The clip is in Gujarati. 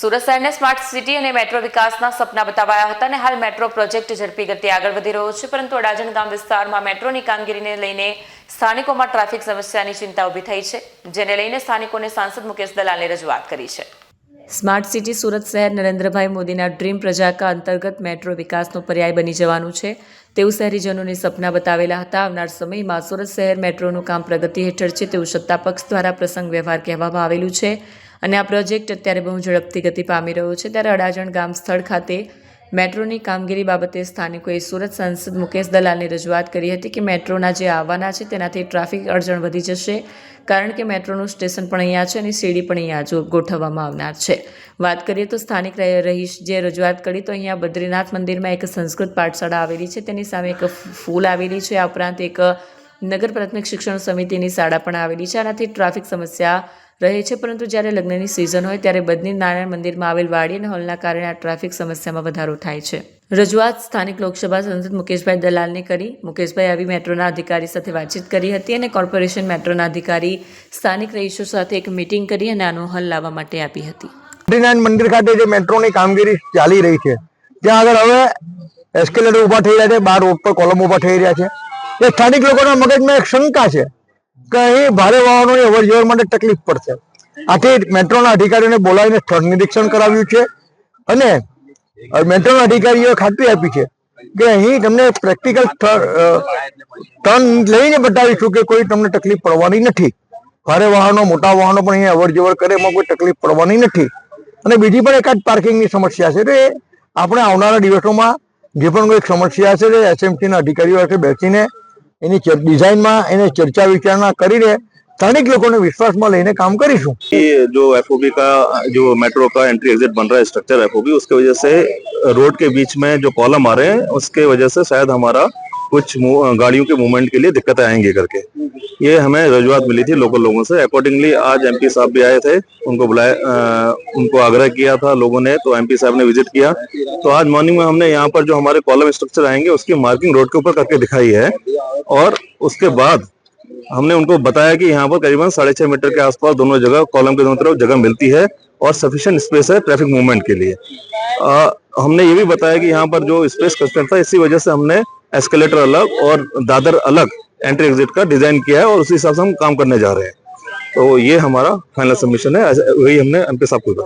સુરત શહેરને સ્માર્ટ સિટી અને મેટ્રો વિકાસના સપના બતાવાયા હતા અને હાલ મેટ્રો પ્રોજેક્ટ ઝડપી ગતિએ આગળ વધી રહ્યો છે, પરંતુ અડાજણ ગામ વિસ્તારમાં મેટ્રોની કામગીરીને લઈને સ્થાનિકોમાં ટ્રાફિક સમસ્યાની ચિંતા ઊભી થઈ છે, જેને લઈને સ્થાનિકોને સાંસદ મુકેશ દલાલને રજૂઆત કરી છે। સ્માર્ટ સિટી સુરત શહેર નરેન્દ્રભાઈ મોદીના ડ્રીમ પ્રજાકા અંતર્ગત મેટ્રો વિકાસનો પર્યાય બની જવાનું છે તેવું શહેરીજનોને સપના બતાવેલા હતા। આવનાર સમયમાં સુરત શહેર મેટ્રોનું કામ પ્રગતિ હેઠળ છે તેવું સત્તા પક્ષ દ્વારા પ્રસંગ વ્યવહાર કહેવામાં આવેલું છે અને આ પ્રોજેક્ટ અત્યારે બહુ ઝડપથી ગતિ પામી રહ્યો છે। ત્યારે અડાજણ ગામ સ્થળ ખાતે મેટ્રોની કામગીરી બાબતે સ્થાનિકોએ સુરત સાંસદ મુકેશ દલાલને રજૂઆત કરી હતી કે મેટ્રોના જે આવવાના છે તેનાથી ટ્રાફિક અડચણ વધી જશે, કારણ કે મેટ્રોનું સ્ટેશન પણ અહીંયા છે અને સીડી પણ અહીંયા ગોઠવવામાં આવનાર છે। વાત કરીએ તો સ્થાનિક રહીશ જે રજૂઆત કરી તો અહીંયા બદ્રીનાથ મંદિરમાં એક સંસ્કૃત પાઠશાળા આવેલી છે, તેની સામે એક ફૂલ આવેલી છે। આ ઉપરાંત એક નગર પ્રાથમિક શિક્ષણ સમિતિની શાળા પણ આવેલી છે। આનાથી ટ્રાફિક સમસ્યા રહે છે, પરંતુ જ્યારે લગ્નની સિઝન હોય ત્યારે બદ્રીનારાયણ મંદિરમાં આવેલ વાડી અને હોલના કારણે આ ટ્રાફિક સમસ્યામાં વધારો થાય છે। રજૂઆત સ્થાનિક લોકસભા સાંસદ મુકેશભાઈ દલાલને કરી। મુકેશભાઈ આવી મેટ્રોના અધિકારી સાથે વાતચીત કરી હતી અને કોર્પોરેશન મેટ્રોના અધિકારી સ્થાનિક રહીશો સાથે એક મીટિંગ કરી અને આનો હલ લાવવા માટે આપી હતી। બદ્રીનારાયણ મંદિર ખાતે જે મેટ્રોની કામગીરી ચાલી રહી છે ત્યાં આગળ હવે એસ્કેલેટર ઊભા થઈ રહ્યા છે, 12 રોડ પર કોલમ ઊભા થઈ રહ્યા છે। એ સ્થાનિક લોકોના મગજમાં એક શંકા છે કે અહીં ભારે વાહનોની અવરજવર માટે તકલીફ પડશે। આથી મેટ્રોના અધિકારીઓને બોલાવીને સ્થળ નિરીક્ષણ કરાવ્યું છે અને મેટ્રોના અધિકારીઓએ ખાતરી આપી છે કે અહીં તમને પ્રેક્ટિકલ ટર્ન લઈને બતાવીશું કે કોઈ તમને તકલીફ પડવાની નથી। ભારે વાહનો, મોટા વાહનો પણ અહીંયા અવરજવર કરે એમાં કોઈ તકલીફ પડવાની નથી। અને બીજી પણ એકાદ પાર્કિંગની સમસ્યા છે તે આપણે આવનારા દિવસોમાં જે પણ કોઈ સમસ્યા છે તે એસએમસીના અધિકારીઓ સાથે બેસીને એની ડિઝાઇનમાં એને ચર્ચા વિચારણા કરીને स्थानिक लोगों ने विश्वास में लेने काम करीशूं। ये जो एफओबी का जो मेट्रो का एंट्री एग्जिट बन रहा है स्ट्रक्चर एफओबी, उसके वजह से रोड के बीच में जो कॉलम आ रहे हैं उसके वजह से शायद हमारा कुछ गाड़ियों के मूवमेंट के लिए दिक्कतें आएंगी करके ये हमें रजूआत मिली थी लोकल लोगों से। अकॉर्डिंगली आज एमपी साहब भी आए थे, उनको बुलाया, उनको आग्रह किया था लोगों ने, तो एमपी साहब ने विजिट किया। तो आज मॉर्निंग में हमने यहाँ पर जो हमारे कॉलम स्ट्रक्चर आएंगे उसकी मार्किंग रोड के ऊपर करके दिखाई है और उसके बाद हमने उनको बताया कि यहाँ पर करीबन 6.5 मीटर के आसपास दोनों जगह कॉलम के दोनों तरफ जगह मिलती है और सफिशिएंट स्पेस है ट्रैफिक मूवमेंट के लिए। हमने ये भी बताया कि यहाँ पर जो स्पेस कंस्ट्रेंट था इसी वजह से हमने एस्केलेटर अलग और दादर अलग एंट्री एग्जिट का डिजाइन किया है और उसी हिसाब से हम काम करने जा रहे हैं। तो ये हमारा फाइनल सबमिशन है, वही हमने एमपी साहब को बताया।